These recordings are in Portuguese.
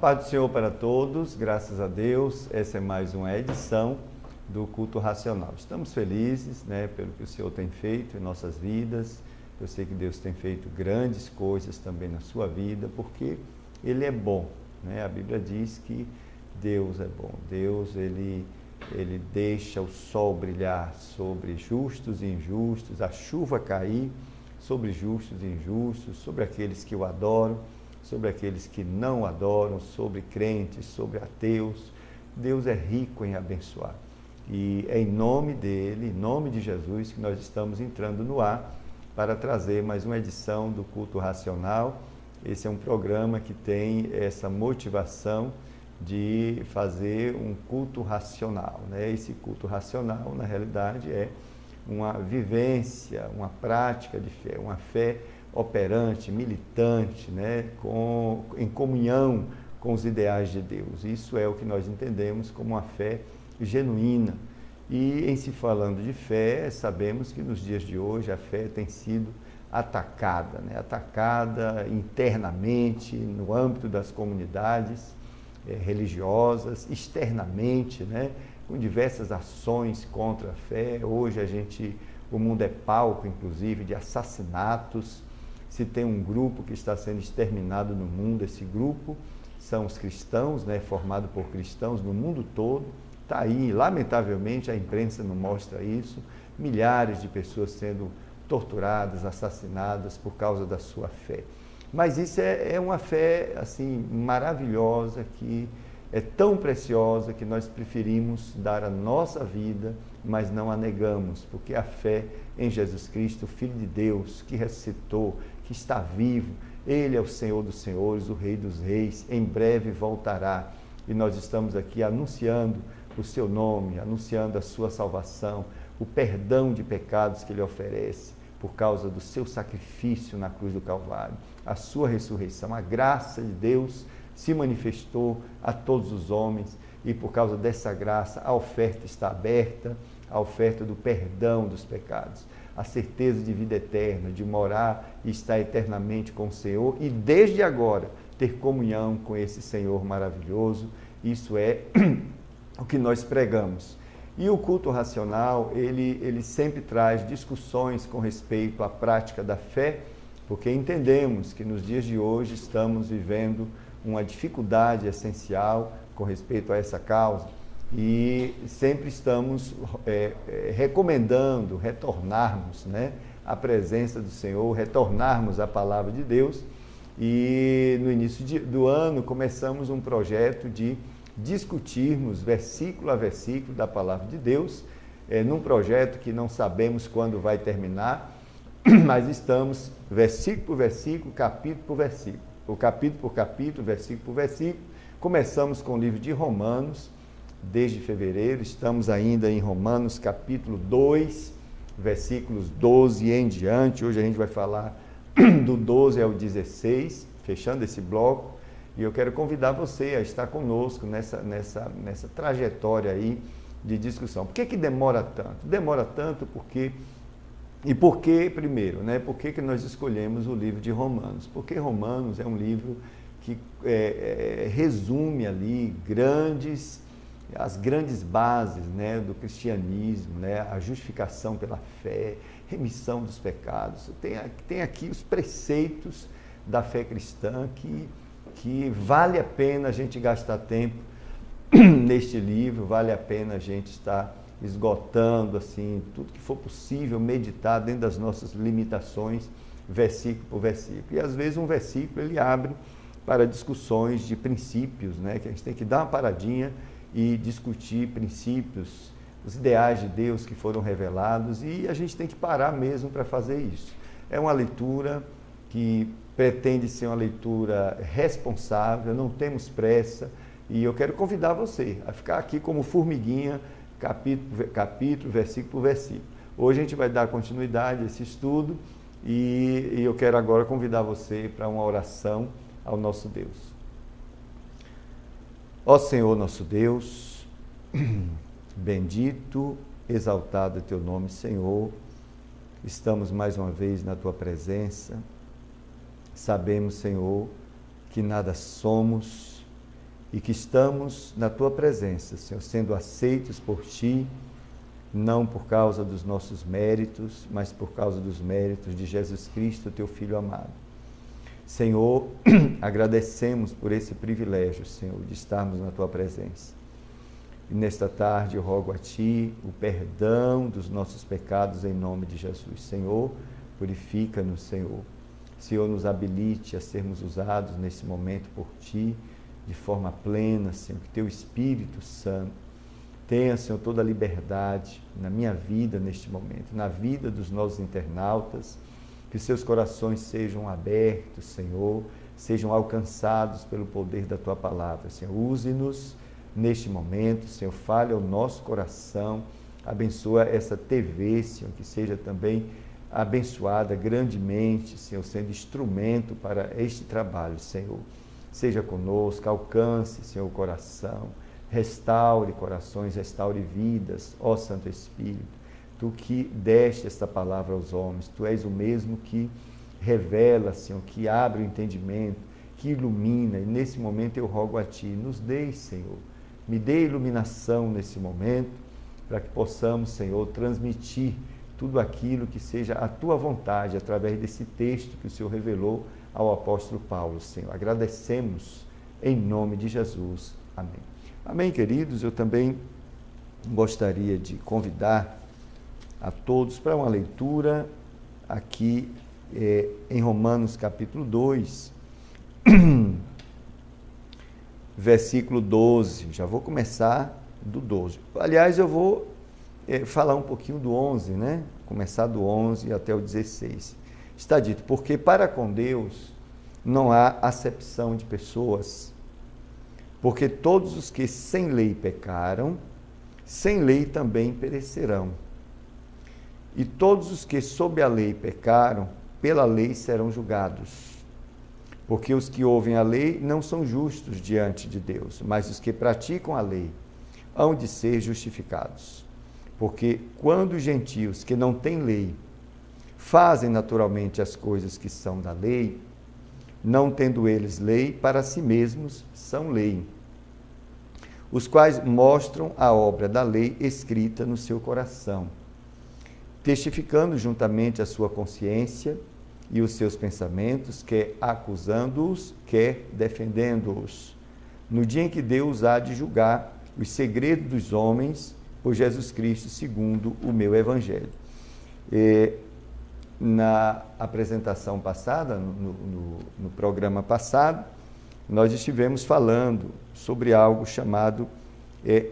paz do Senhor para todos, graças a Deus. Essa é mais uma edição do Culto Racional. Estamos felizes, pelo que o Senhor tem feito em nossas vidas. Eu sei que Deus tem feito grandes coisas também na sua vida, porque Ele é bom, A Bíblia diz que Deus é bom. Deus, Ele deixa o sol brilhar sobre justos e injustos, a chuva cair sobre justos e injustos, sobre aqueles que o adoram, sobre aqueles que não o adoram, sobre crentes, sobre ateus. Deus é rico em abençoar. E é em nome dele, em nome de Jesus, que nós estamos entrando no ar para trazer mais uma edição do Culto Racional. Esse é um programa que tem essa motivação de fazer um culto racional, Esse culto racional, na realidade, é uma vivência, uma prática de fé, uma fé operante, militante, em comunhão com os ideais de Deus. Isso é o que nós entendemos como uma fé genuína. E em se falando de fé, sabemos que nos dias de hoje a fé tem sido atacada, atacada internamente no âmbito das comunidades religiosas, externamente, com diversas ações contra a fé. Hoje o mundo é palco, inclusive, de assassinatos. Se tem um grupo que está sendo exterminado no mundo, esse grupo são os cristãos, formado por cristãos no mundo todo. Está aí, lamentavelmente, a imprensa não mostra isso, milhares de pessoas sendo torturadas, assassinadas por causa da sua fé. Mas isso é uma fé assim maravilhosa, que é tão preciosa, que nós preferimos dar a nossa vida, mas não a negamos, porque a fé em Jesus Cristo, o Filho de Deus, que ressuscitou, que está vivo, Ele é o Senhor dos Senhores, o Rei dos Reis, em breve voltará. E nós estamos aqui anunciando o seu nome, anunciando a sua salvação, o perdão de pecados que Ele oferece por causa do seu sacrifício na cruz do Calvário, a sua ressurreição. A graça de Deus se manifestou a todos os homens e por causa dessa graça a oferta está aberta, a oferta do perdão dos pecados, a certeza de vida eterna, de morar e estar eternamente com o Senhor e desde agora ter comunhão com esse Senhor maravilhoso. Isso é o que nós pregamos. E o culto racional, ele sempre traz discussões com respeito à prática da fé, porque entendemos que nos dias de hoje estamos vivendo uma dificuldade essencial com respeito a essa causa e sempre estamos recomendando retornarmos à presença do Senhor, retornarmos à palavra de Deus. E no início do ano começamos um projeto de discutirmos versículo a versículo da palavra de Deus, num projeto que não sabemos quando vai terminar, mas estamos versículo por versículo, capítulo por versículo, o capítulo por capítulo, versículo por versículo. Começamos com o livro de Romanos, desde fevereiro, estamos ainda em Romanos capítulo 2, versículos 12 em diante. Hoje a gente vai falar do 12 ao 16, fechando esse bloco. E eu quero convidar você a estar conosco nessa trajetória aí de discussão. Por que demora tanto? Demora tanto porque... E por que, primeiro, por que nós escolhemos o livro de Romanos? Porque Romanos é um livro que resume ali as grandes bases do cristianismo, a justificação pela fé, remissão dos pecados. Tem aqui os preceitos da fé cristã que vale a pena a gente gastar tempo neste livro, vale a pena a gente estar esgotando assim tudo que for possível, meditar dentro das nossas limitações, versículo por versículo. E às vezes um versículo ele abre para discussões de princípios, que a gente tem que dar uma paradinha e discutir princípios, os ideais de Deus que foram revelados, e a gente tem que parar mesmo para fazer isso. É uma leitura que pretende ser uma leitura responsável, não temos pressa, e eu quero convidar você a ficar aqui como formiguinha, capítulo, versículo por versículo. Hoje a gente vai dar continuidade a esse estudo e eu quero agora convidar você para uma oração ao nosso Deus. Ó Senhor nosso Deus, bendito, exaltado é teu nome, Senhor. Estamos mais uma vez na tua presença. Sabemos, Senhor, que nada somos e que estamos na Tua presença, Senhor, sendo aceitos por Ti, não por causa dos nossos méritos, mas por causa dos méritos de Jesus Cristo, Teu Filho amado. Senhor, agradecemos por esse privilégio, Senhor, de estarmos na Tua presença. E nesta tarde eu rogo a Ti o perdão dos nossos pecados em nome de Jesus. Senhor, purifica-nos, Senhor. Senhor, nos habilite a sermos usados nesse momento por Ti, de forma plena, Senhor, que Teu Espírito Santo tenha, Senhor, toda a liberdade na minha vida neste momento, na vida dos nossos internautas, que seus corações sejam abertos, Senhor, sejam alcançados pelo poder da Tua palavra. Senhor, use-nos neste momento, Senhor, fale ao nosso coração, abençoa essa TV, Senhor, que seja também abençoada grandemente, Senhor, sendo instrumento para este trabalho, Senhor. Seja conosco, alcance, Senhor, o coração, restaure corações, restaure vidas, ó Santo Espírito. Tu que deste esta palavra aos homens, Tu és o mesmo que revela, Senhor, que abre o entendimento, que ilumina, e nesse momento eu rogo a Ti, nos dê, Senhor, me dê iluminação nesse momento, para que possamos, Senhor, transmitir tudo aquilo que seja a Tua vontade, através desse texto que o Senhor revelou ao apóstolo Paulo, Senhor. Agradecemos em nome de Jesus. Amém. Amém, queridos. Eu também gostaria de convidar a todos para uma leitura aqui em Romanos capítulo 2, versículo 12. Já vou começar do 12. Aliás, eu vou falar um pouquinho do 11, né? Começar do 11 até o 16. Está dito, porque para com Deus não há acepção de pessoas, porque todos os que sem lei pecaram, sem lei também perecerão. E todos os que sob a lei pecaram, pela lei serão julgados. Porque os que ouvem a lei não são justos diante de Deus, mas os que praticam a lei hão de ser justificados. Porque quando os gentios que não têm lei fazem naturalmente as coisas que são da lei, não tendo eles lei, para si mesmos são lei, os quais mostram a obra da lei escrita no seu coração, testificando juntamente a sua consciência e os seus pensamentos, quer acusando-os, quer defendendo-os, no dia em que Deus há de julgar os segredos dos homens por Jesus Cristo, segundo o meu evangelho. Na apresentação passada, no programa passado, nós estivemos falando sobre algo chamado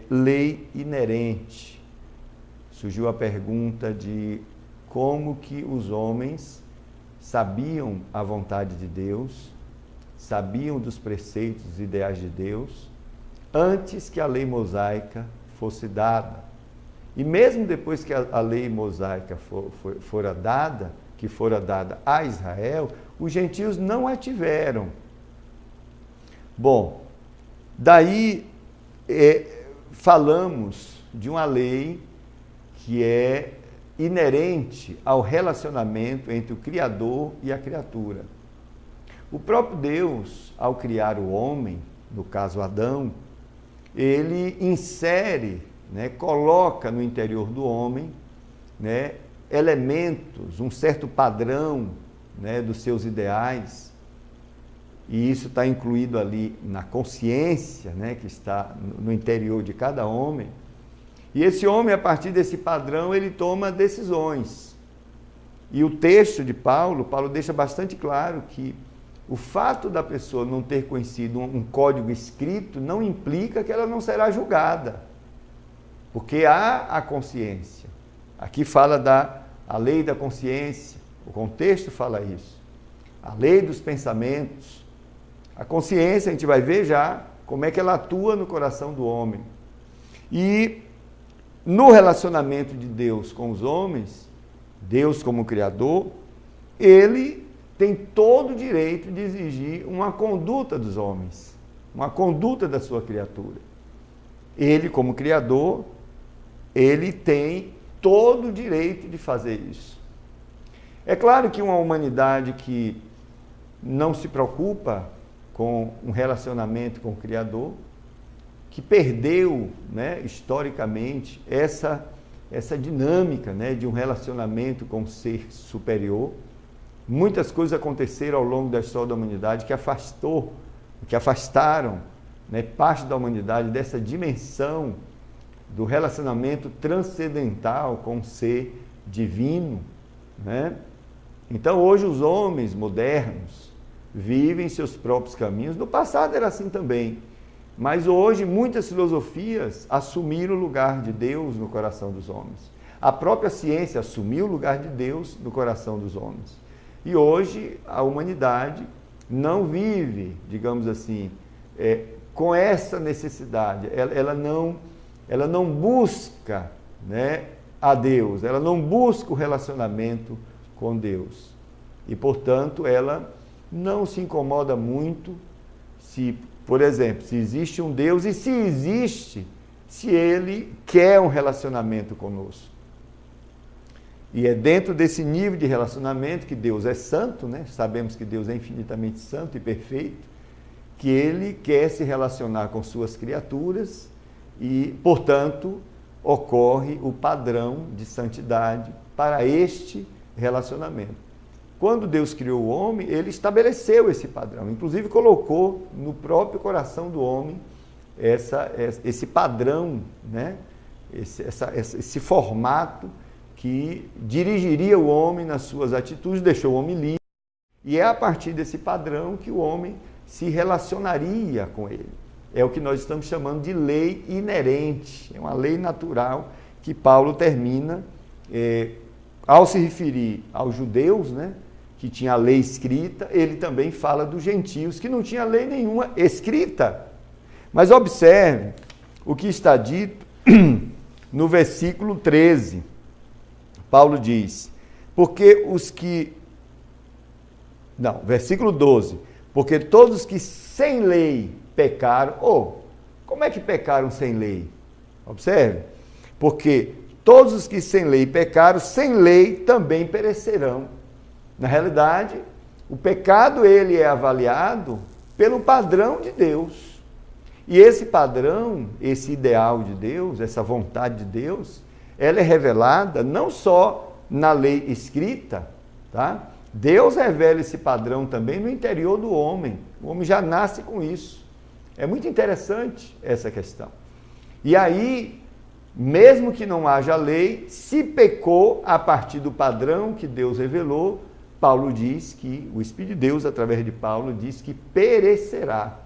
lei inerente. Surgiu a pergunta de como que os homens sabiam a vontade de Deus, sabiam dos preceitos e ideais de Deus, antes que a lei mosaica fosse dada. E mesmo depois que a lei mosaica fora dada, que fora dada a Israel, os gentios não a tiveram. Bom, daí falamos de uma lei que é inerente ao relacionamento entre o Criador e a criatura. O próprio Deus, ao criar o homem, no caso Adão, ele insere, coloca no interior do homem, elementos, um certo padrão, dos seus ideais, e isso está incluído ali na consciência, que está no interior de cada homem. E esse homem, a partir desse padrão, ele toma decisões. E o texto de Paulo deixa bastante claro que o fato da pessoa não ter conhecido um código escrito não implica que ela não será julgada, porque há a consciência. Aqui fala a lei da consciência, o contexto fala isso. A lei dos pensamentos. A consciência, a gente vai ver já como é que ela atua no coração do homem. E no relacionamento de Deus com os homens, Deus como Criador, Ele tem todo o direito de exigir uma conduta dos homens, uma conduta da sua criatura. Ele como Criador, Ele tem todo o direito de fazer isso. É claro que uma humanidade que não se preocupa com um relacionamento com o Criador, que perdeu, né, historicamente, essa dinâmica, né, de um relacionamento com o ser superior. Muitas coisas aconteceram ao longo da história da humanidade que afastaram, né, parte da humanidade dessa dimensão do relacionamento transcendental com o ser divino, né? Então, hoje os homens modernos vivem seus próprios caminhos. No passado era assim também, mas hoje muitas filosofias assumiram o lugar de Deus no coração dos homens. A própria ciência assumiu o lugar de Deus no coração dos homens. E hoje a humanidade não vive, digamos assim, com essa necessidade. Ela não busca, né, a Deus, ela não busca o relacionamento com Deus. E, portanto, ela não se incomoda muito se, por exemplo, se existe um Deus e se existe, se Ele quer um relacionamento conosco. E é dentro desse nível de relacionamento que Deus é santo, né? Sabemos que Deus é infinitamente santo e perfeito, que Ele quer se relacionar com suas criaturas e, portanto, ocorre o padrão de santidade para este relacionamento. Quando Deus criou o homem, Ele estabeleceu esse padrão, inclusive colocou no próprio coração do homem esse padrão, né? Esse formato que dirigiria o homem nas suas atitudes, deixou o homem livre, e é a partir desse padrão que o homem se relacionaria com ele. É o que nós estamos chamando de lei inerente, é uma lei natural que Paulo termina, ao se referir aos judeus, né, que tinha a lei escrita, ele também fala dos gentios, que não tinha lei nenhuma escrita. Mas observe o que está dito no versículo 13. Paulo diz, versículo 12, porque todos os que sem lei pecaram, como é que pecaram sem lei? Observe, porque todos os que sem lei pecaram, sem lei também perecerão. Na realidade, o pecado ele é avaliado pelo padrão de Deus. E esse padrão, esse ideal de Deus, essa vontade de Deus, ela é revelada não só na lei escrita, tá? Deus revela esse padrão também no interior do homem. O homem já nasce com isso. É muito interessante essa questão. E aí, mesmo que não haja lei, se pecou a partir do padrão que Deus revelou, Paulo diz que, o Espírito de Deus, através de Paulo, diz que perecerá.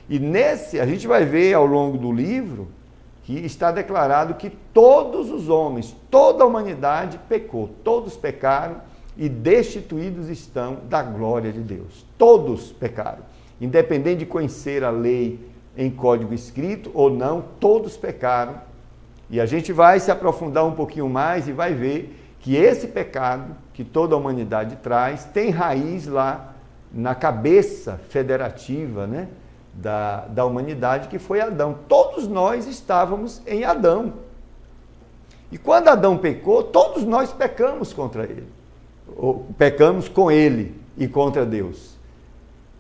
E a gente vai ver ao longo do livro, que está declarado que todos os homens, toda a humanidade pecou, todos pecaram e destituídos estão da glória de Deus. Todos pecaram, independente de conhecer a lei em código escrito ou não, todos pecaram. E a gente vai se aprofundar um pouquinho mais e vai ver que esse pecado que toda a humanidade traz tem raiz lá na cabeça federativa, né, da humanidade, que foi Adão. Todos nós estávamos em Adão. E quando Adão pecou, todos nós pecamos contra ele. Ou pecamos com ele e contra Deus.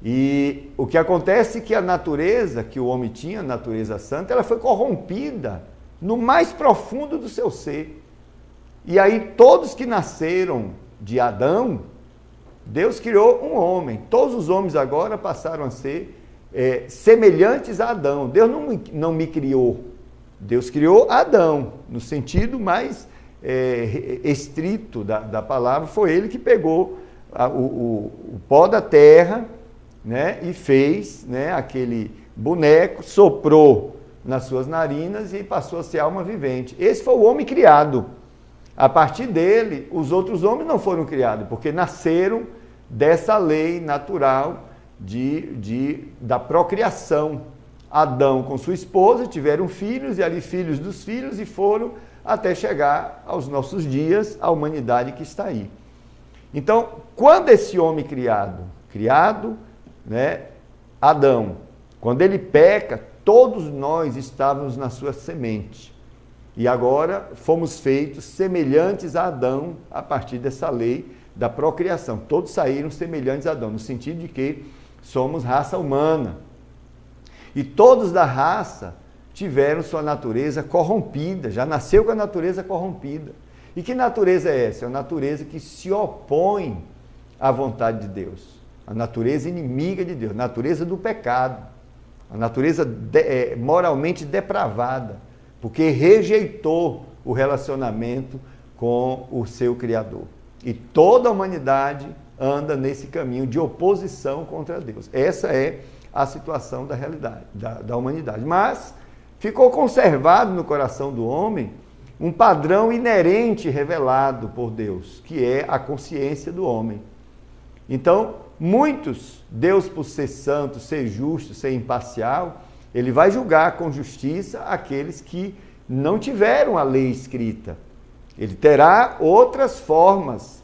E o que acontece é que a natureza que o homem tinha, a natureza santa, ela foi corrompida no mais profundo do seu ser. E aí todos que nasceram de Adão, Deus criou um homem. Todos os homens agora passaram a ser semelhantes a Adão. Deus não me criou. Deus criou Adão, no sentido mais estrito da palavra. Foi ele que pegou o pó da terra, né, e fez, né, aquele boneco, soprou nas suas narinas e passou a ser alma vivente. Esse foi o homem criado. A partir dele, os outros homens não foram criados, porque nasceram dessa lei natural da procriação. Adão com sua esposa tiveram filhos, e ali filhos dos filhos, e foram até chegar aos nossos dias, a humanidade que está aí. Então, quando esse homem criado, né, Adão, quando ele peca, todos nós estávamos na sua semente. E agora fomos feitos semelhantes a Adão a partir dessa lei da procriação. Todos saíram semelhantes a Adão, no sentido de que somos raça humana. E todos da raça tiveram sua natureza corrompida, já nasceu com a natureza corrompida. E que natureza é essa? É uma natureza que se opõe à vontade de Deus, a natureza inimiga de Deus, a natureza do pecado, a natureza moralmente depravada, porque rejeitou o relacionamento com o seu Criador. E toda a humanidade anda nesse caminho de oposição contra Deus. Essa é a situação da realidade, da humanidade. Mas ficou conservado no coração do homem um padrão inerente revelado por Deus, que é a consciência do homem. Então, muitos, Deus por ser santo, ser justo, ser imparcial, ele vai julgar com justiça aqueles que não tiveram a lei escrita. Ele terá outras formas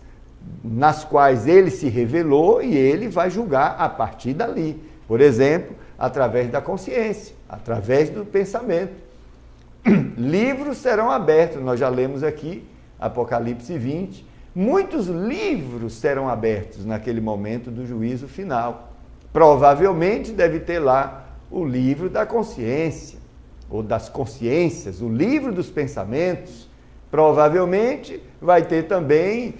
nas quais ele se revelou e ele vai julgar a partir dali. Por exemplo, através da consciência, através do pensamento. Livros serão abertos, nós já lemos aqui, Apocalipse 20, muitos livros serão abertos naquele momento do juízo final. Provavelmente deve ter lá o livro da consciência, ou das consciências, o livro dos pensamentos. Provavelmente vai ter também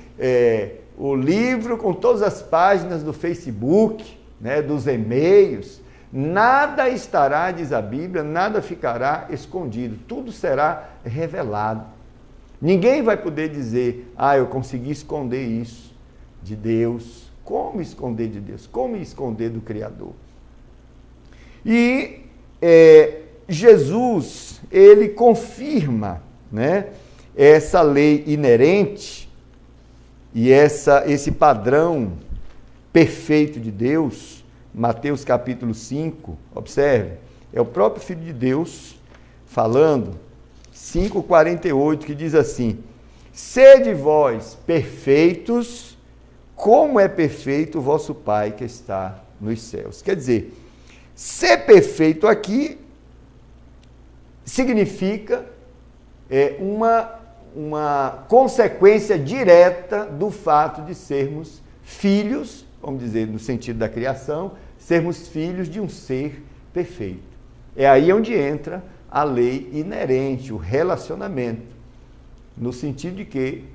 o livro com todas as páginas do Facebook, né, dos e-mails. Nada estará, diz a Bíblia, nada ficará escondido, tudo será revelado. Ninguém vai poder dizer, eu consegui esconder isso de Deus. Como esconder de Deus? Como esconder do Criador? E Jesus, ele confirma, né, essa lei inerente e esse padrão perfeito de Deus. Mateus capítulo 5, observe, é o próprio Filho de Deus falando, 5,48, que diz assim: sede vós perfeitos, como é perfeito o vosso Pai que está nos céus. Quer dizer, ser perfeito aqui significa uma consequência direta do fato de sermos filhos, vamos dizer, no sentido da criação, sermos filhos de um ser perfeito. É aí onde entra a lei inerente, o relacionamento, no sentido de que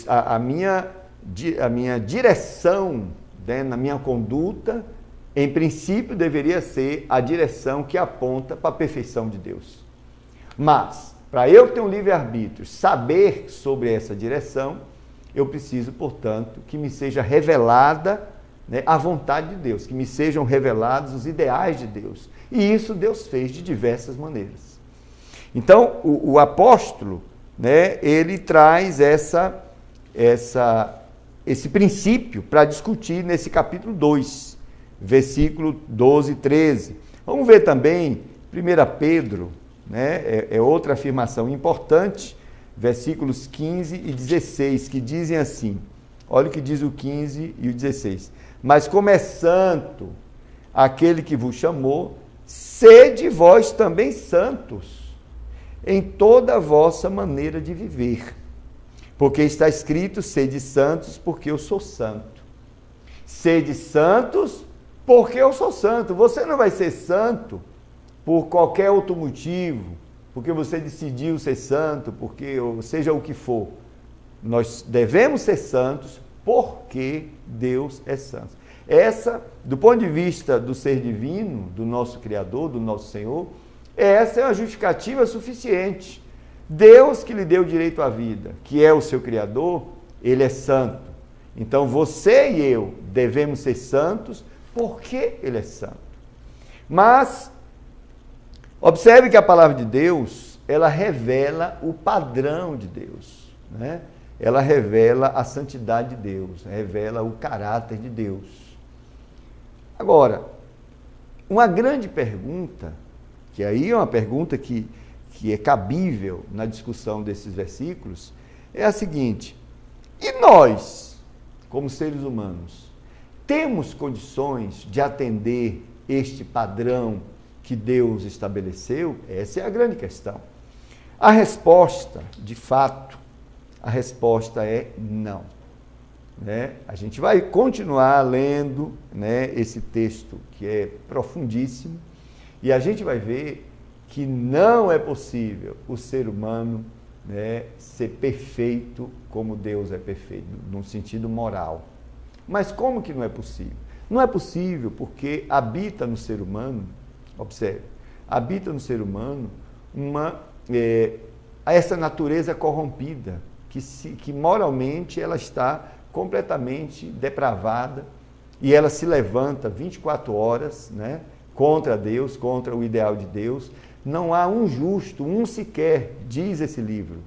a minha direção, né, na minha conduta, em princípio deveria ser a direção que aponta para a perfeição de Deus. Mas, para eu ter um livre-arbítrio, saber sobre essa direção, eu preciso, portanto, que me seja revelada, né, a vontade de Deus, que me sejam revelados os ideais de Deus. E isso Deus fez de diversas maneiras. Então, o apóstolo, né, ele traz esse princípio para discutir nesse capítulo 2, versículo 12 e 13. Vamos ver também 1 Pedro, né, é outra afirmação importante, versículos 15 e 16, que dizem assim, olha o que diz o 15 e o 16. Mas como é santo aquele que vos chamou, sede vós também santos em toda a vossa maneira de viver. Porque está escrito, sede santos porque eu sou santo. Sede santos porque eu sou santo. Você não vai ser santo por qualquer outro motivo, porque você decidiu ser santo, porque seja o que for. Nós devemos ser santos porque Deus é santo. Essa, do ponto de vista do ser divino, do nosso Criador, do nosso Senhor, essa é uma justificativa suficiente. Deus que lhe deu direito à vida, que é o seu Criador, ele é santo. Então você e eu devemos ser santos porque ele é santo. Mas observe que a palavra de Deus, ela revela o padrão de Deus, né? Ela revela a santidade de Deus, revela o caráter de Deus. Agora, uma grande pergunta, que aí é uma pergunta que é cabível na discussão desses versículos, é a seguinte: e nós, como seres humanos, temos condições de atender este padrão que Deus estabeleceu? Essa é a grande questão. A resposta, de fato, a resposta é não. Né? A gente vai continuar lendo, né, esse texto que é profundíssimo, e a gente vai ver que não é possível o ser humano, né, ser perfeito como Deus é perfeito, num sentido moral. Mas como que não é possível? Não é possível porque habita no ser humano, observe, habita no ser humano essa natureza corrompida, que moralmente ela está completamente depravada e ela se levanta 24 horas, né, contra Deus, contra o ideal de Deus. Não há um justo, um sequer, diz esse livro.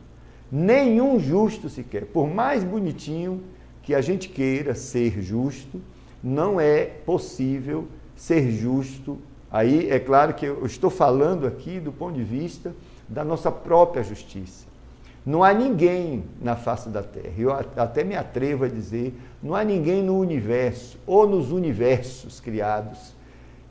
Nenhum justo sequer. Por mais bonitinho que a gente queira ser justo, não é possível ser justo. Aí é claro que eu estou falando aqui do ponto de vista da nossa própria justiça. Não há ninguém na face da terra, eu até me atrevo a dizer, não há ninguém no universo ou nos universos criados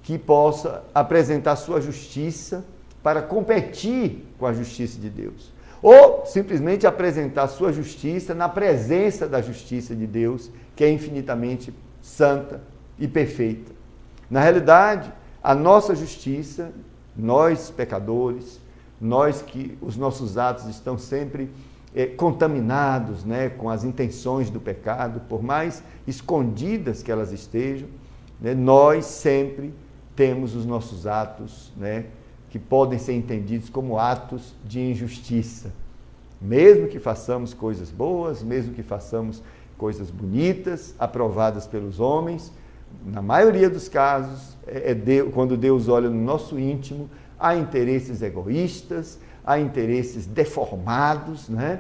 que possa apresentar sua justiça para competir com a justiça de Deus. Ou simplesmente apresentar sua justiça na presença da justiça de Deus, que é infinitamente santa e perfeita. Na realidade, a nossa justiça, nós pecadores, nós que os nossos atos estão sempre contaminados, né, com as intenções do pecado, por mais escondidas que elas estejam, né, nós sempre temos os nossos atos, né, que podem ser entendidos como atos de injustiça. Mesmo que façamos coisas boas, mesmo que façamos coisas bonitas, aprovadas pelos homens, na maioria dos casos, quando Deus olha no nosso íntimo, há interesses egoístas, há interesses deformados, né?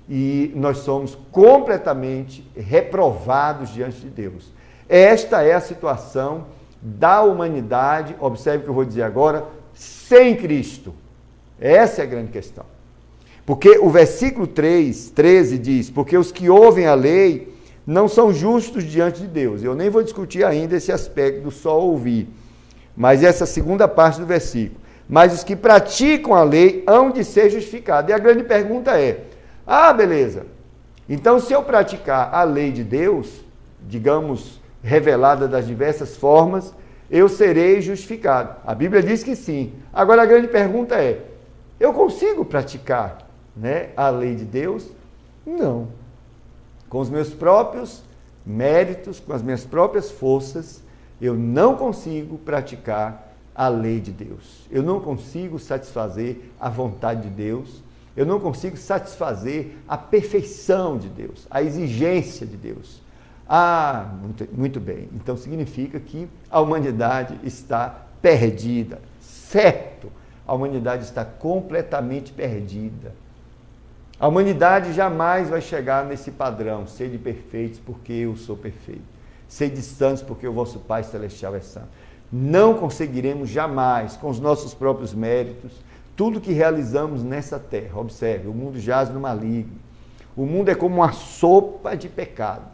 E nós somos completamente reprovados diante de Deus. Esta é a situação da humanidade, observe o que eu vou dizer agora, sem Cristo. Essa é a grande questão. Porque o versículo 13 diz, porque os que ouvem a lei não são justos diante de Deus. Eu nem vou discutir ainda esse aspecto do só ouvir, mas essa segunda parte do versículo. Mas os que praticam a lei hão de ser justificados. E a grande pergunta é, beleza, então se eu praticar a lei de Deus, digamos, revelada das diversas formas, eu serei justificado. A Bíblia diz que sim. Agora a grande pergunta é, eu consigo praticar, né, a lei de Deus? Não. Com os meus próprios méritos, com as minhas próprias forças, eu não consigo praticar a lei de Deus. Eu não consigo satisfazer a vontade de Deus. Eu não consigo satisfazer a perfeição de Deus, a exigência de Deus. Muito bem. Então significa que a humanidade está perdida. Certo. A humanidade está completamente perdida. A humanidade jamais vai chegar nesse padrão, sede perfeitos porque eu sou perfeito, sede santos porque o vosso Pai Celestial é santo. Não conseguiremos jamais, com os nossos próprios méritos, tudo que realizamos nessa terra. Observe, o mundo jaz no maligno. O mundo é como uma sopa de pecado,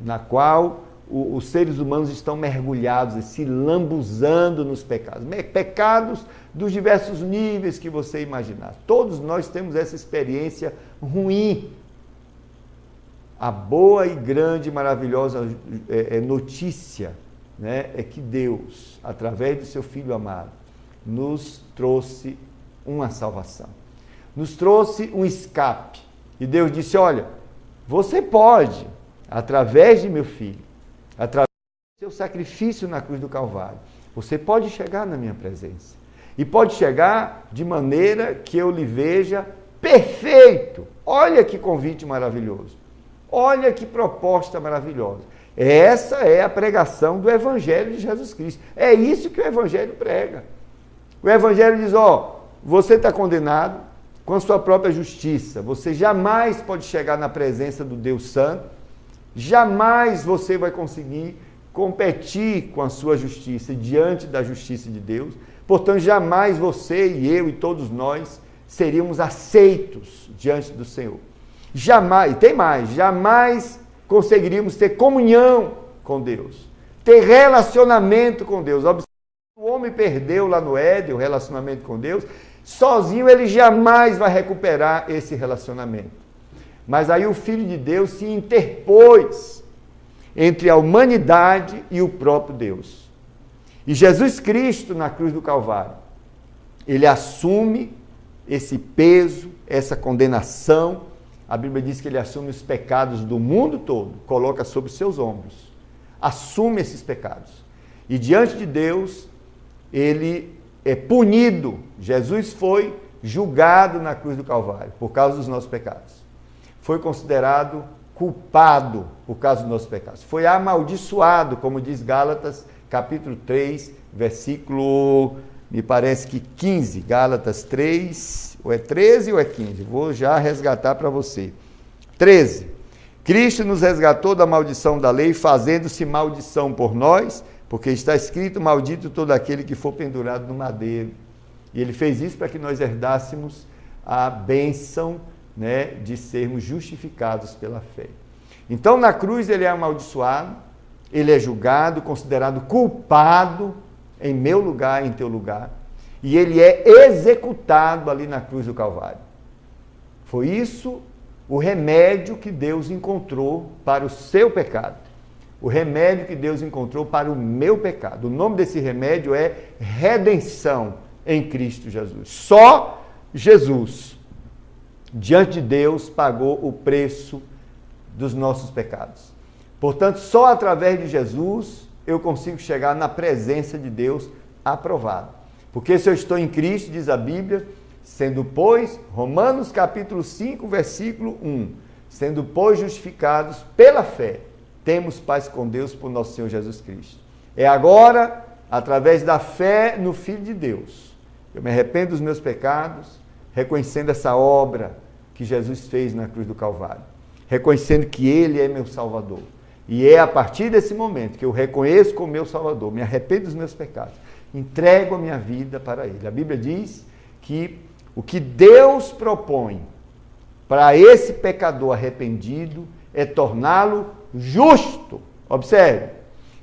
na qual os seres humanos estão mergulhados, se lambuzando nos pecados. Pecados dos diversos níveis que você imaginar. Todos nós temos essa experiência ruim. A boa e grande e maravilhosa notícia, né, é que Deus, através do seu Filho amado, nos trouxe uma salvação. Nos trouxe um escape. E Deus disse, olha, você pode, através de meu Filho, através do seu sacrifício na cruz do Calvário, você pode chegar na minha presença. E pode chegar de maneira que eu lhe veja perfeito. Olha que convite maravilhoso. Olha que proposta maravilhosa. Essa é a pregação do Evangelho de Jesus Cristo. É isso que o Evangelho prega. O Evangelho diz, você está condenado com a sua própria justiça. Você jamais pode chegar na presença do Deus Santo. Jamais você vai conseguir competir com a sua justiça diante da justiça de Deus. Portanto, jamais você e eu e todos nós seríamos aceitos diante do Senhor. Jamais, e tem mais, jamais conseguiríamos ter comunhão com Deus, ter relacionamento com Deus. O homem perdeu lá no Éden o relacionamento com Deus, sozinho ele jamais vai recuperar esse relacionamento. Mas aí o Filho de Deus se interpôs entre a humanidade e o próprio Deus. E Jesus Cristo, na cruz do Calvário, ele assume esse peso, essa condenação. A Bíblia diz que ele assume os pecados do mundo todo, coloca sobre seus ombros, assume esses pecados. E diante de Deus, ele é punido. Jesus foi julgado na cruz do Calvário por causa dos nossos pecados. Foi considerado culpado por causa dos nossos pecados. Foi amaldiçoado, como diz Gálatas, capítulo 3, versículo, me parece que 15. Gálatas 3, ou é 13 ou é 15? Vou já resgatar para você. 13. Cristo nos resgatou da maldição da lei, fazendo-se maldição por nós, porque está escrito, maldito todo aquele que for pendurado no madeiro. E ele fez isso para que nós herdássemos a bênção, né, de sermos justificados pela fé. Então, na cruz ele é amaldiçoado, ele é julgado, considerado culpado em meu lugar, em teu lugar, e ele é executado ali na cruz do Calvário. Foi isso o remédio que Deus encontrou para o seu pecado. O remédio que Deus encontrou para o meu pecado. O nome desse remédio é redenção em Cristo Jesus. Só Jesus, diante de Deus, pagou o preço dos nossos pecados. Portanto, só através de Jesus eu consigo chegar na presença de Deus aprovado. Porque se eu estou em Cristo, diz a Bíblia, sendo, pois, Romanos capítulo 5, versículo 1, sendo, pois, justificados pela fé, temos paz com Deus por nosso Senhor Jesus Cristo. É agora, através da fé no Filho de Deus, eu me arrependo dos meus pecados, reconhecendo essa obra que Jesus fez na cruz do Calvário, reconhecendo que Ele é meu Salvador. E é a partir desse momento que eu reconheço como meu Salvador, me arrependo dos meus pecados, entrego a minha vida para Ele. A Bíblia diz que o que Deus propõe para esse pecador arrependido é torná-lo justo. Observe,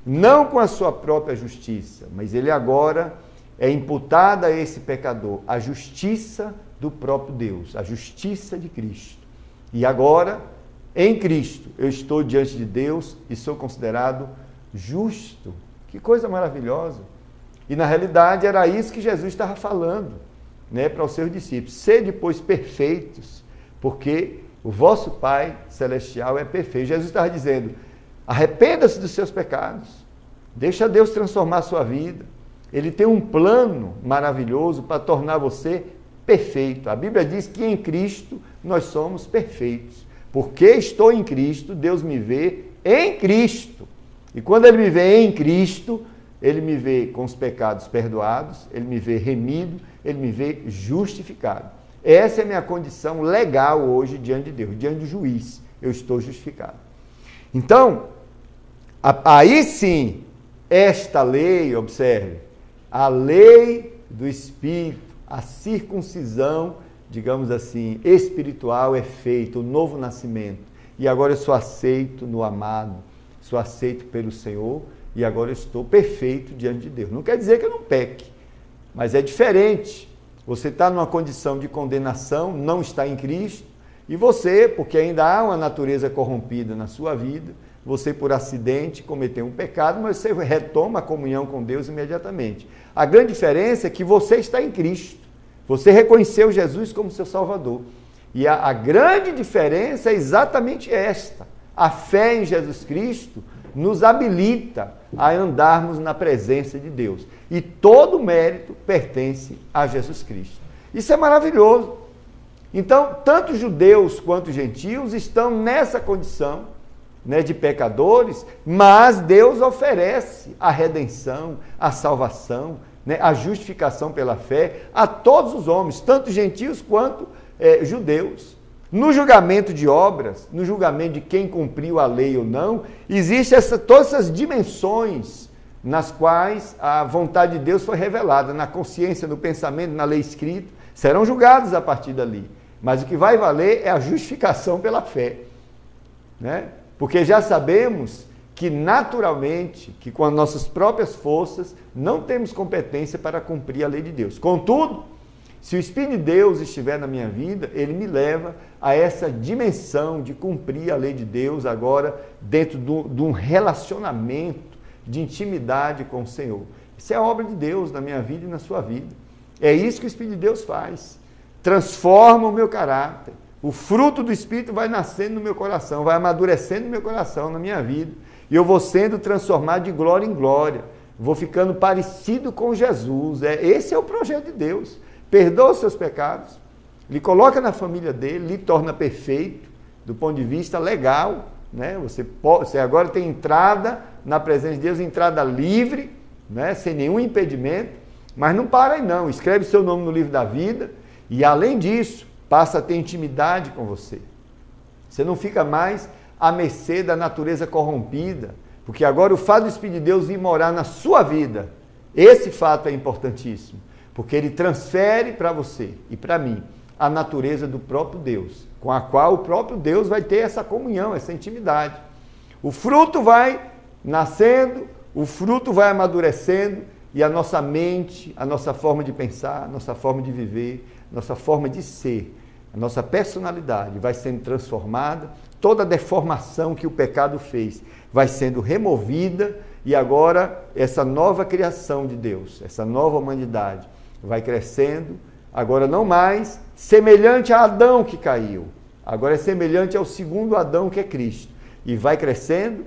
não com a sua própria justiça, mas ele agora é imputada a esse pecador a justiça do próprio Deus, a justiça de Cristo. E agora, em Cristo, eu estou diante de Deus e sou considerado justo. Que coisa maravilhosa! E na realidade era isso que Jesus estava falando, né, para os seus discípulos. Sede, pois, perfeitos, porque o vosso Pai Celestial é perfeito. Jesus estava dizendo, arrependa-se dos seus pecados, deixa Deus transformar a sua vida. Ele tem um plano maravilhoso para tornar você perfeito. A Bíblia diz que em Cristo nós somos perfeitos. Porque estou em Cristo, Deus me vê em Cristo. E quando Ele me vê em Cristo, Ele me vê com os pecados perdoados, Ele me vê remido, Ele me vê justificado. Essa é a minha condição legal hoje diante de Deus, diante do juiz. Eu estou justificado. Então, aí sim, esta lei, observe, a lei do Espírito, a circuncisão, digamos assim, espiritual é feita, o novo nascimento. E agora eu sou aceito no amado, sou aceito pelo Senhor e agora eu estou perfeito diante de Deus. Não quer dizer que eu não peque, mas é diferente. Você está numa condição de condenação, não está em Cristo, e você, porque ainda há uma natureza corrompida na sua vida, você por acidente cometeu um pecado, mas você retoma a comunhão com Deus imediatamente. A grande diferença é que você está em Cristo, você reconheceu Jesus como seu Salvador. E a grande diferença é exatamente esta. A fé em Jesus Cristo nos habilita a andarmos na presença de Deus. E todo o mérito pertence a Jesus Cristo. Isso é maravilhoso. Então, tanto judeus quanto gentios estão nessa condição, né, de pecadores, mas Deus oferece a redenção, a salvação, né, a justificação pela fé a todos os homens, tanto gentios quanto judeus. No julgamento de obras, no julgamento de quem cumpriu a lei ou não, existem todas essas dimensões nas quais a vontade de Deus foi revelada, na consciência, no pensamento, na lei escrita, serão julgados a partir dali. Mas o que vai valer é a justificação pela fé, né? Porque já sabemos que naturalmente, que com as nossas próprias forças, não temos competência para cumprir a lei de Deus. Contudo, se o Espírito de Deus estiver na minha vida, ele me leva a essa dimensão de cumprir a lei de Deus agora dentro de um relacionamento de intimidade com o Senhor. Isso é a obra de Deus na minha vida e na sua vida. É isso que o Espírito de Deus faz. Transforma o meu caráter. O fruto do Espírito vai nascendo no meu coração, vai amadurecendo no meu coração, na minha vida. E eu vou sendo transformado de glória em glória. Vou ficando parecido com Jesus. Esse é o projeto de Deus. Perdoa os seus pecados, lhe coloca na família dele, lhe torna perfeito, do ponto de vista legal. Né? Você agora tem entrada na presença de Deus, entrada livre, né? Sem nenhum impedimento. Mas não para aí não. Escreve seu nome no livro da vida. E além disso, passa a ter intimidade com você. Você não fica mais à mercê da natureza corrompida, porque agora o fato do Espírito de Deus vir morar na sua vida, esse fato é importantíssimo, porque ele transfere para você e para mim a natureza do próprio Deus, com a qual o próprio Deus vai ter essa comunhão, essa intimidade. O fruto vai nascendo, o fruto vai amadurecendo, e a nossa mente, a nossa forma de pensar, a nossa forma de viver, nossa forma de ser, a nossa personalidade vai sendo transformada, toda a deformação que o pecado fez vai sendo removida, e agora essa nova criação de Deus, essa nova humanidade vai crescendo, agora não mais semelhante a Adão que caiu, agora é semelhante ao segundo Adão que é Cristo, e vai crescendo,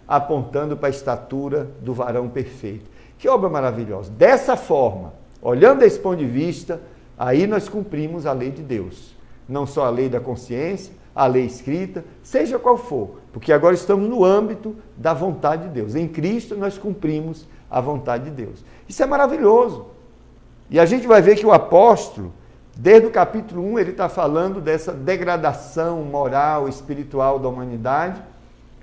apontando para a estatura do varão perfeito. Que obra maravilhosa! Dessa forma, olhando desse ponto de vista, aí nós cumprimos a lei de Deus. Não só a lei da consciência, a lei escrita, seja qual for, porque agora estamos no âmbito da vontade de Deus. Em Cristo nós cumprimos a vontade de Deus. Isso é maravilhoso. E a gente vai ver que o apóstolo, desde o capítulo 1, ele está falando dessa degradação moral, espiritual da humanidade,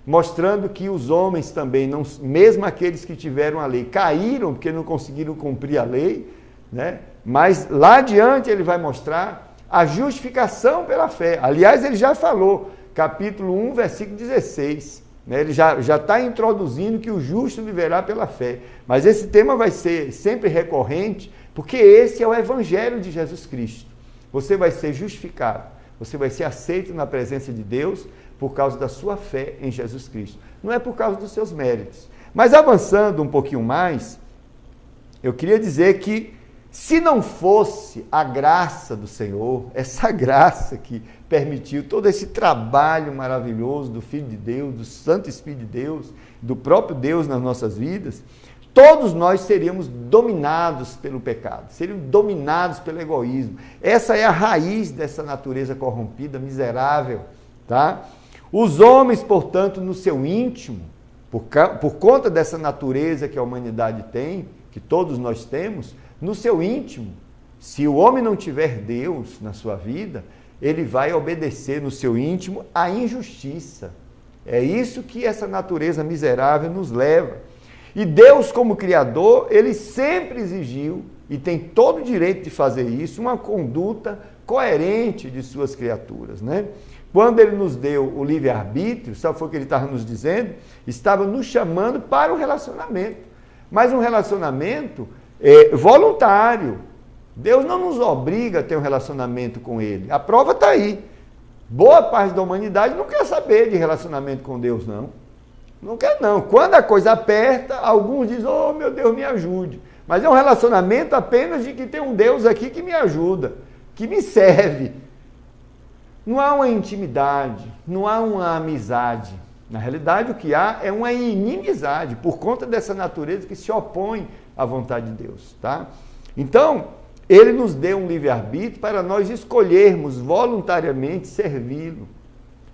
mostrando que os homens também, não, mesmo aqueles que tiveram a lei, caíram porque não conseguiram cumprir a lei, né? Mas lá adiante ele vai mostrar a justificação pela fé. Aliás, ele já falou, capítulo 1, versículo 16, né? Ele já está introduzindo que o justo viverá pela fé. Mas esse tema vai ser sempre recorrente, porque esse é o evangelho de Jesus Cristo. Você vai ser justificado, você vai ser aceito na presença de Deus, por causa da sua fé em Jesus Cristo. Não é por causa dos seus méritos. Mas avançando um pouquinho mais, eu queria dizer que se não fosse a graça do Senhor, essa graça que permitiu todo esse trabalho maravilhoso do Filho de Deus, do Santo Espírito de Deus, do próprio Deus nas nossas vidas, todos nós seríamos dominados pelo pecado, seríamos dominados pelo egoísmo. Essa é a raiz dessa natureza corrompida, miserável, tá? Os homens, portanto, no seu íntimo, por conta dessa natureza que a humanidade tem, que todos nós temos, no seu íntimo, se o homem não tiver Deus na sua vida, ele vai obedecer no seu íntimo à injustiça. É isso que essa natureza miserável nos leva. E Deus, como Criador, ele sempre exigiu, e tem todo o direito de fazer isso, uma conduta coerente de suas criaturas, né? Quando ele nos deu o livre-arbítrio, sabe o que ele estava nos dizendo? Estava nos chamando para o relacionamento. Mas um relacionamento voluntário. Deus não nos obriga a ter um relacionamento com ele. A prova está aí. Boa parte da humanidade não quer saber de relacionamento com Deus, não. Não quer, não. Quando a coisa aperta, alguns dizem, oh, meu Deus, me ajude. Mas é um relacionamento apenas de que tem um Deus aqui que me ajuda, que me serve. Não há uma intimidade, não há uma amizade. Na realidade, o que há é uma inimizade, por conta dessa natureza que se opõe à vontade de Deus, tá? Então, ele nos deu um livre-arbítrio para nós escolhermos voluntariamente servi-lo,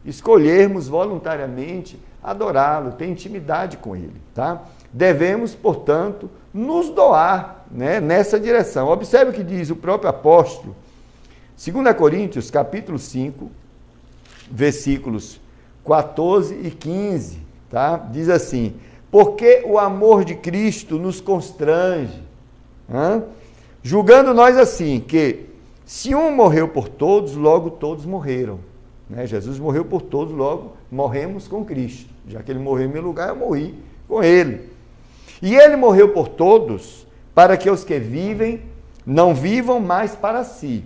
escolhermos voluntariamente adorá-lo, ter intimidade com ele, tá? Devemos, portanto, nos doar, né, nessa direção. Observe o que diz o próprio apóstolo, 2 Coríntios, capítulo 5, versículos 14 e 15, tá? Diz assim, porque o amor de Cristo nos constrange, julgando nós assim, que se um morreu por todos, logo todos morreram. Né? Jesus morreu por todos, logo morremos com Cristo. Já que ele morreu em meu lugar, eu morri com ele. E ele morreu por todos, para que os que vivem não vivam mais para si,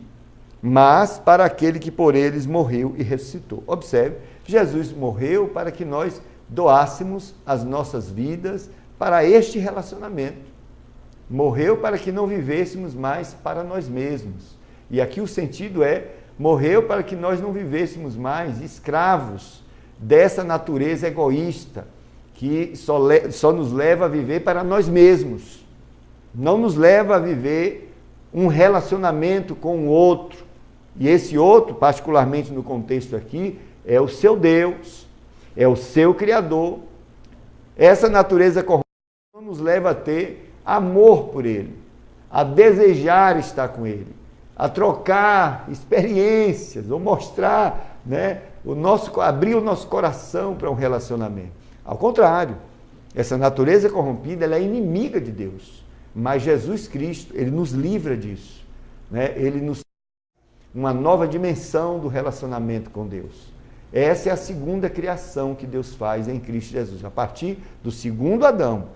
mas para aquele que por eles morreu e ressuscitou. Observe, Jesus morreu para que nós doássemos as nossas vidas para este relacionamento. Morreu para que não vivêssemos mais para nós mesmos. E aqui o sentido é, morreu para que nós não vivêssemos mais escravos dessa natureza egoísta, que só nos leva a viver para nós mesmos. Não nos leva a viver um relacionamento com o outro. E esse outro, particularmente no contexto aqui, é o seu Deus, é o seu Criador. Essa natureza corrupta não nos leva a ter amor por Ele, a desejar estar com Ele, a trocar experiências, ou mostrar, abrir o nosso coração para um relacionamento. Ao contrário, essa natureza corrompida, ela é inimiga de Deus. Mas Jesus Cristo, Ele nos livra disso. Ele nos uma nova dimensão do relacionamento com Deus. Essa é a segunda criação que Deus faz em Cristo Jesus. A partir do segundo Adão,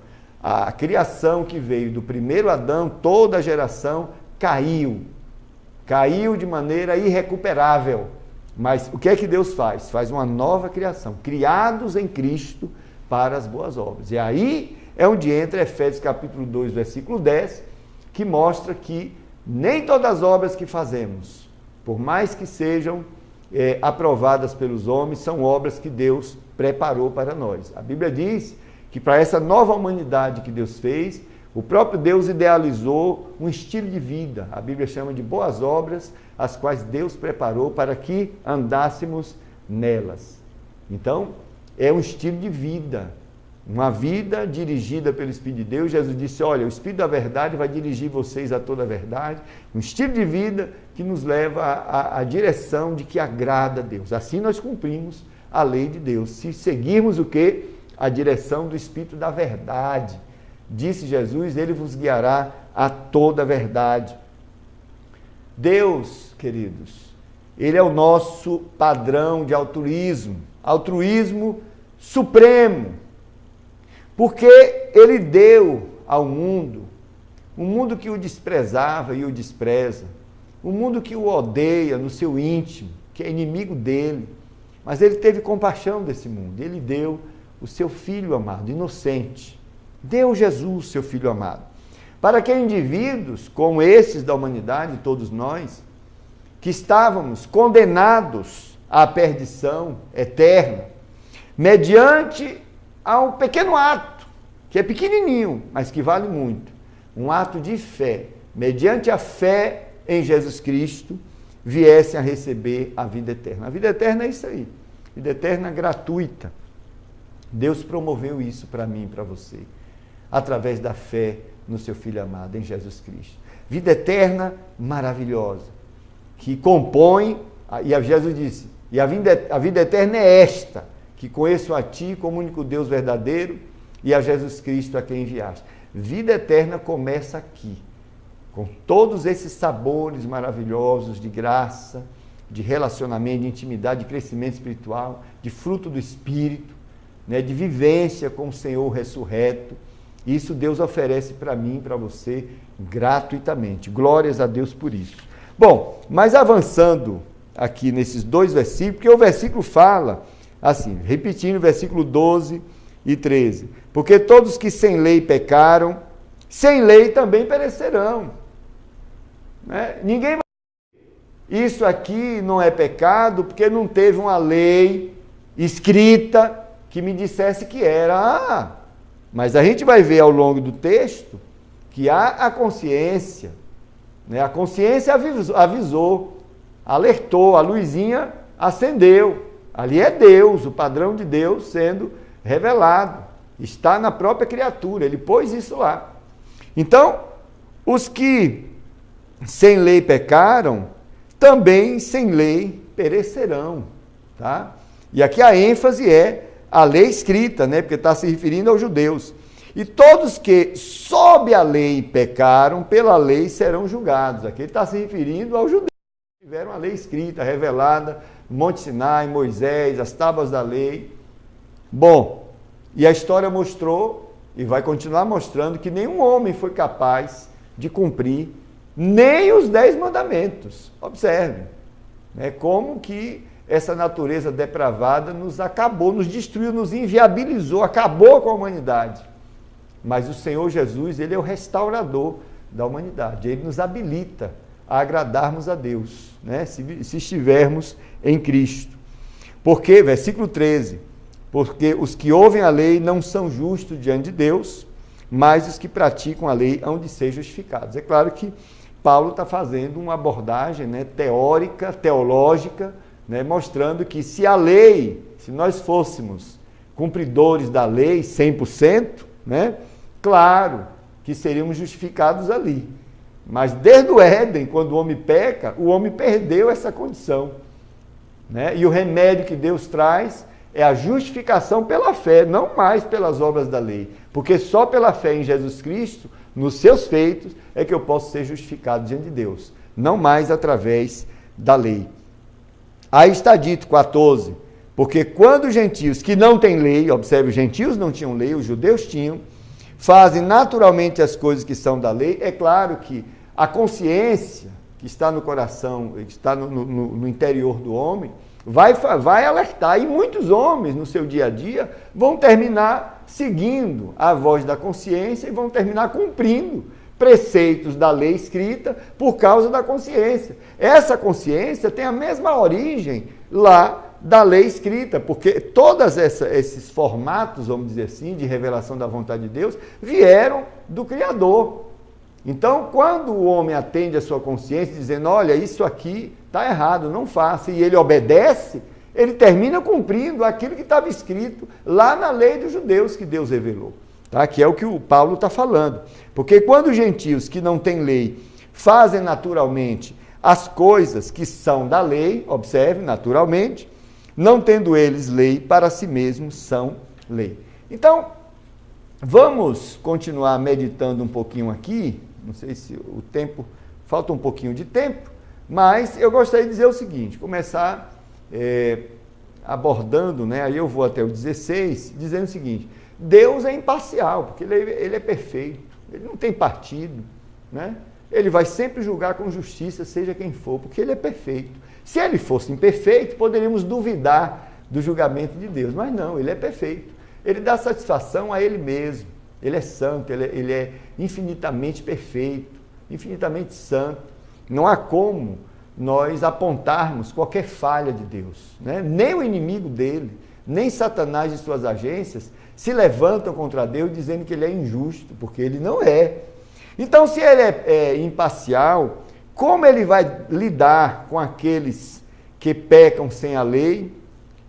a criação que veio do primeiro Adão, toda a geração caiu. Caiu de maneira irrecuperável. Mas o que é que Deus faz? Faz uma nova criação, criados em Cristo para as boas obras. E aí é onde entra Efésios capítulo 2, versículo 10, que mostra que nem todas as obras que fazemos, por mais que sejam aprovadas pelos homens, são obras que Deus preparou para nós. A Bíblia diz que para essa nova humanidade que Deus fez, o próprio Deus idealizou um estilo de vida. A Bíblia chama de boas obras, as quais Deus preparou para que andássemos nelas. Então, é um estilo de vida, uma vida dirigida pelo Espírito de Deus. Jesus disse, olha, o Espírito da verdade vai dirigir vocês a toda a verdade. Um estilo de vida que nos leva à direção de que agrada a Deus. Assim nós cumprimos a lei de Deus. Se seguirmos o quê? A direção do Espírito da verdade. Disse Jesus, Ele vos guiará a toda a verdade. Deus, queridos, Ele é o nosso padrão de altruísmo supremo. Porque Ele deu ao mundo, um mundo que o desprezava e o despreza, um mundo que o odeia no seu íntimo, que é inimigo dele, mas Ele teve compaixão desse mundo. Ele deu o seu Filho amado, inocente. Deu Jesus, seu Filho amado, para que indivíduos como esses da humanidade, todos nós, que estávamos condenados à perdição eterna, mediante a um pequeno ato, que é pequenininho, mas que vale muito, um ato de fé, mediante a fé em Jesus Cristo, viessem a receber a vida eterna. A vida eterna é isso aí, vida eterna gratuita. Deus promoveu isso para mim e para você, através da fé no seu Filho amado, em Jesus Cristo. Vida eterna maravilhosa, que compõe, e Jesus disse, e a vida eterna é esta, que conheço a ti como único Deus verdadeiro e a Jesus Cristo a quem enviaste. Vida eterna começa aqui, com todos esses sabores maravilhosos de graça, de relacionamento, de intimidade, de crescimento espiritual, de fruto do Espírito, de vivência com o Senhor ressurreto. Isso Deus oferece para mim e para você gratuitamente. Glórias a Deus por isso. Bom, mas avançando aqui nesses dois versículos, porque o versículo fala assim, repetindo o versículo 12 e 13. Porque todos que sem lei pecaram, sem lei também perecerão. Ninguém vai dizer, isso aqui não é pecado, porque não teve uma lei escrita que me dissesse que era. Mas a gente vai ver ao longo do texto que há a consciência. A consciência avisou, alertou, a luzinha acendeu. Ali é Deus, o padrão de Deus sendo revelado. Está na própria criatura, Ele pôs isso lá. Então, os que sem lei pecaram, também sem lei perecerão. Tá? E aqui a ênfase é a lei escrita, porque está se referindo aos judeus. E todos que sob a lei pecaram, pela lei serão julgados. Aqui ele está se referindo aos judeus que tiveram a lei escrita, revelada, Monte Sinai, Moisés, as tábuas da lei. Bom, e a história mostrou, e vai continuar mostrando, que nenhum homem foi capaz de cumprir nem os 10 mandamentos. Observe, como que essa natureza depravada nos acabou, nos destruiu, nos inviabilizou, acabou com a humanidade. Mas o Senhor Jesus, ele é o restaurador da humanidade. Ele nos habilita a agradarmos a Deus, né? Se estivermos em Cristo. Porque, versículo 13, porque os que ouvem a lei não são justos diante de Deus, mas os que praticam a lei hão de ser justificados. É claro que Paulo está fazendo uma abordagem, né, teórica, teológica, né, mostrando que se a lei, se nós fôssemos cumpridores da lei 100%, né, claro que seríamos justificados ali. Mas desde o Éden, quando o homem peca, o homem perdeu essa condição, né? E o remédio que Deus traz é a justificação pela fé, não mais pelas obras da lei. Porque só pela fé em Jesus Cristo, nos seus feitos, é que eu posso ser justificado diante de Deus. Não mais através da lei. Aí está dito, 14, porque quando os gentios que não têm lei, observe, os gentios não tinham lei, os judeus tinham, fazem naturalmente as coisas que são da lei, é claro que a consciência que está no coração, que está no interior do homem, vai alertar. E muitos homens, no seu dia a dia, vão terminar seguindo a voz da consciência e vão terminar cumprindo preceitos da lei escrita por causa da consciência. Essa consciência tem a mesma origem lá da lei escrita, porque todos esses formatos, vamos dizer assim, de revelação da vontade de Deus, vieram do Criador. Então, quando o homem atende a sua consciência, dizendo, olha, isso aqui está errado, não faça, e ele obedece, ele termina cumprindo aquilo que estava escrito lá na lei dos judeus que Deus revelou. Tá? Que é o que o Paulo está falando. Porque quando os gentios que não têm lei fazem naturalmente as coisas que são da lei, observe, naturalmente, não tendo eles lei, para si mesmos são lei. Então, vamos continuar meditando um pouquinho aqui, não sei se o tempo, falta um pouquinho de tempo, mas eu gostaria de dizer o seguinte, começar abordando, né, aí eu vou até o 16, dizendo o seguinte, Deus é imparcial, porque ele é perfeito, ele não tem partido, né? Ele vai sempre julgar com justiça, seja quem for, porque ele é perfeito. Se ele fosse imperfeito, poderíamos duvidar do julgamento de Deus, mas não, ele é perfeito. Ele dá satisfação a ele mesmo, ele é santo, ele é infinitamente perfeito, infinitamente santo. Não há como nós apontarmos qualquer falha de Deus, né? Nem o inimigo dele, nem Satanás e suas agências se levantam contra Deus dizendo que ele é injusto, porque ele não é. Então, se ele é imparcial, como ele vai lidar com aqueles que pecam sem a lei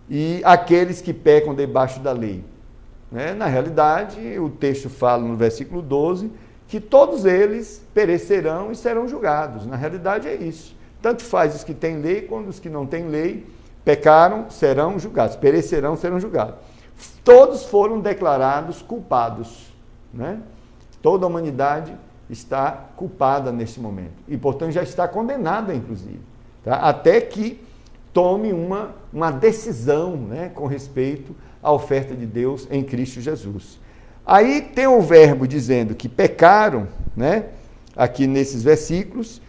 e aqueles que pecam debaixo da lei? Né? Na realidade, o texto fala no versículo 12 que todos eles perecerão e serão julgados. Na realidade é isso. Tanto faz os que têm lei quanto os que não têm lei, pecaram, serão julgados, perecerão, serão julgados. Todos foram declarados culpados, né? Toda a humanidade está culpada neste momento e, portanto, já está condenada, inclusive, tá? Até que tome uma decisão, né, com respeito à oferta de Deus em Cristo Jesus. Aí tem o verbo dizendo que pecaram, né, aqui nesses versículos,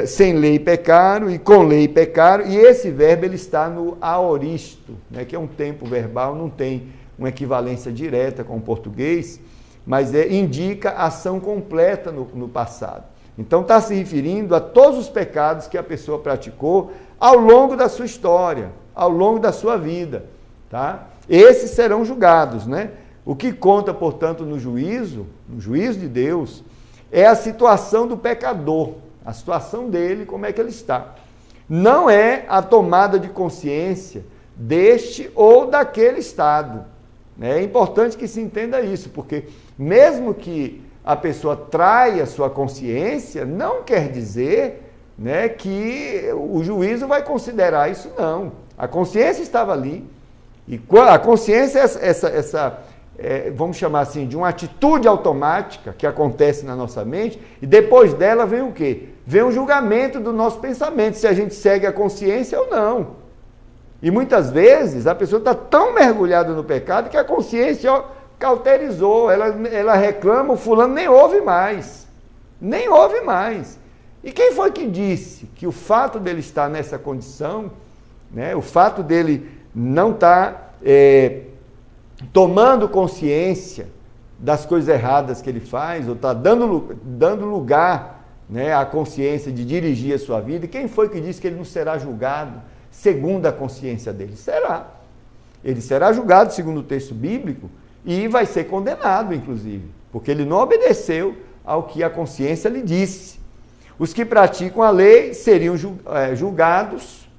sem lei pecaram e com lei pecaram, e esse verbo ele está no aoristo, né, que é um tempo verbal, não tem uma equivalência direta com o português, mas indica a ação completa no passado. Então está se referindo a todos os pecados que a pessoa praticou ao longo da sua história, ao longo da sua vida. Tá? Esses serão julgados, né? O que conta, portanto, no juízo de Deus, é a situação do pecador, a situação dele, como é que ele está. Não é a tomada de consciência deste ou daquele estado. É importante que se entenda isso, porque mesmo que a pessoa traia sua consciência, não quer dizer, né, que o juízo vai considerar isso, não. A consciência estava ali, e a consciência é vamos chamar assim, de uma atitude automática que acontece na nossa mente, e depois dela vem o quê? Vem o julgamento do nosso pensamento, se a gente segue a consciência ou não. E muitas vezes a pessoa está tão mergulhada no pecado que a consciência cauterizou, ela reclama, o fulano nem ouve mais. Nem ouve mais. E quem foi que disse que o fato dele estar nessa condição, né, o fato dele não estar tomando consciência, das coisas erradas que ele faz, ou está dando lugar, né, à consciência de dirigir a sua vida. E quem foi que disse que ele não será julgado segundo a consciência dele? Será. Ele será julgado segundo o texto bíblico e vai ser condenado, inclusive, porque ele não obedeceu ao que a consciência lhe disse. Os que praticam a lei seriam julgados,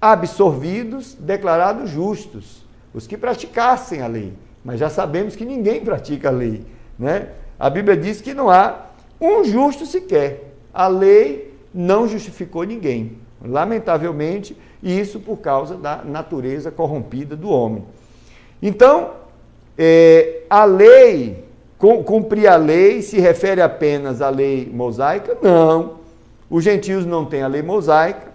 absorvidos, declarados justos. Os que praticassem a lei. Mas já sabemos que ninguém pratica a lei, né? A Bíblia diz que não há um justo sequer. A lei não justificou ninguém, lamentavelmente, e isso por causa da natureza corrompida do homem. Então, a lei, cumprir a lei, se refere apenas à lei mosaica? Não. Os gentios não têm a lei mosaica,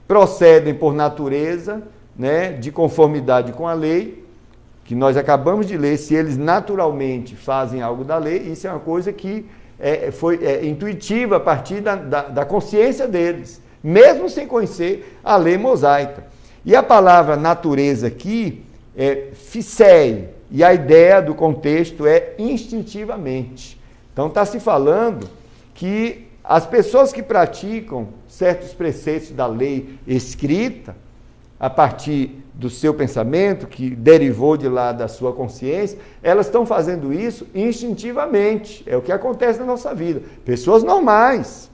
procedem por natureza, né, de conformidade com a lei, que nós acabamos de ler. Se eles naturalmente fazem algo da lei, isso é uma coisa que foi intuitiva a partir da consciência deles, mesmo sem conhecer a lei mosaica. E a palavra natureza aqui é phisei, e a ideia do contexto é instintivamente. Então está se falando que as pessoas que praticam certos preceitos da lei escrita, a partir do seu pensamento, que derivou de lá da sua consciência, elas estão fazendo isso instintivamente. É o que acontece na nossa vida. Pessoas normais,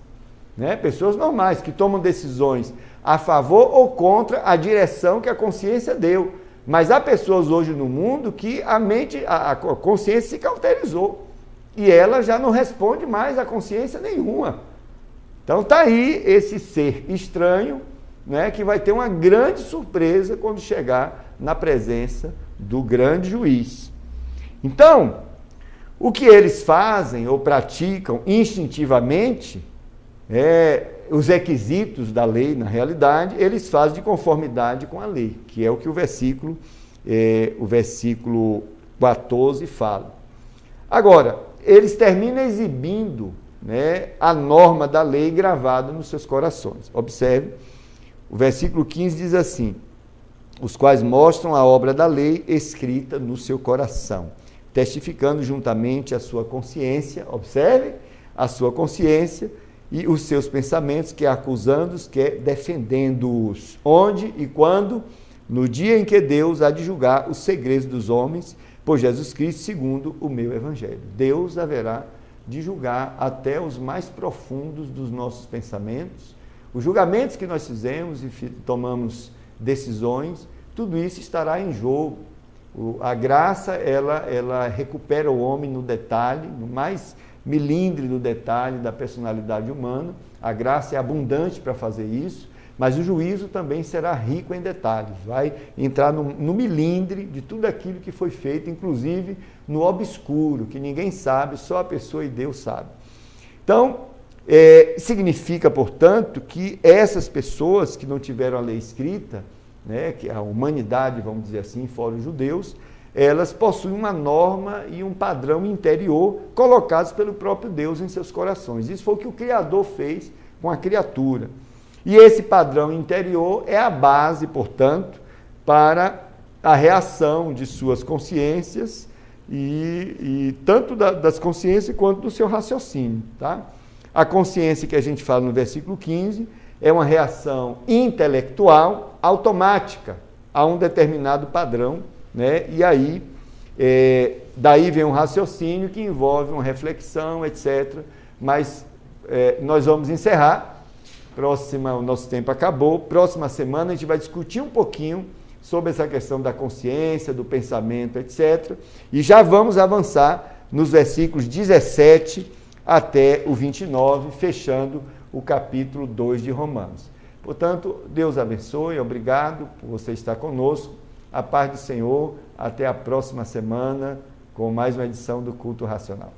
né? Pessoas normais que tomam decisões a favor ou contra a direção que a consciência deu. Mas há pessoas hoje no mundo que a consciência se cauterizou e ela já não responde mais a consciência nenhuma. Então está aí esse ser estranho, né, que vai ter uma grande surpresa quando chegar na presença do grande juiz. Então, o que eles fazem ou praticam instintivamente, os requisitos da lei, na realidade, eles fazem de conformidade com a lei, que é o que o versículo 14 fala. Agora, eles terminam exibindo, né, a norma da lei gravada nos seus corações. Observe, o versículo 15 diz assim: os quais mostram a obra da lei escrita no seu coração, testificando juntamente a sua consciência, observe, a sua consciência e os seus pensamentos, que acusando-os, que defendendo-os. Onde e quando? No dia em que Deus há de julgar os segredos dos homens, por Jesus Cristo, segundo o meu evangelho. Deus haverá de julgar até os mais profundos dos nossos pensamentos. Os julgamentos que nós fizemos e tomamos decisões, tudo isso estará em jogo. A graça, ela recupera o homem no detalhe, no mais milímetro do detalhe da personalidade humana. A graça é abundante para fazer isso, mas o juízo também será rico em detalhes. Vai entrar no milímetro de tudo aquilo que foi feito, inclusive no obscuro, que ninguém sabe, só a pessoa e Deus sabe. Então, significa, portanto, que essas pessoas que não tiveram a lei escrita, né, que a humanidade, vamos dizer assim, fora os judeus, elas possuem uma norma e um padrão interior colocados pelo próprio Deus em seus corações. Isso foi o que o Criador fez com a criatura. E esse padrão interior é a base, portanto, para a reação de suas consciências e tanto das consciências quanto do seu raciocínio, tá? A consciência que a gente fala no versículo 15 é uma reação intelectual automática a um determinado padrão, né? E aí, daí vem um raciocínio que envolve uma reflexão, etc. Mas nós vamos encerrar. O nosso tempo acabou. Próxima semana a gente vai discutir um pouquinho sobre essa questão da consciência, do pensamento, etc. E já vamos avançar nos versículos 17 até o 29, fechando o capítulo 2 de Romanos. Portanto, Deus abençoe, obrigado por você estar conosco. A paz do Senhor, até a próxima semana com mais uma edição do Culto Racional.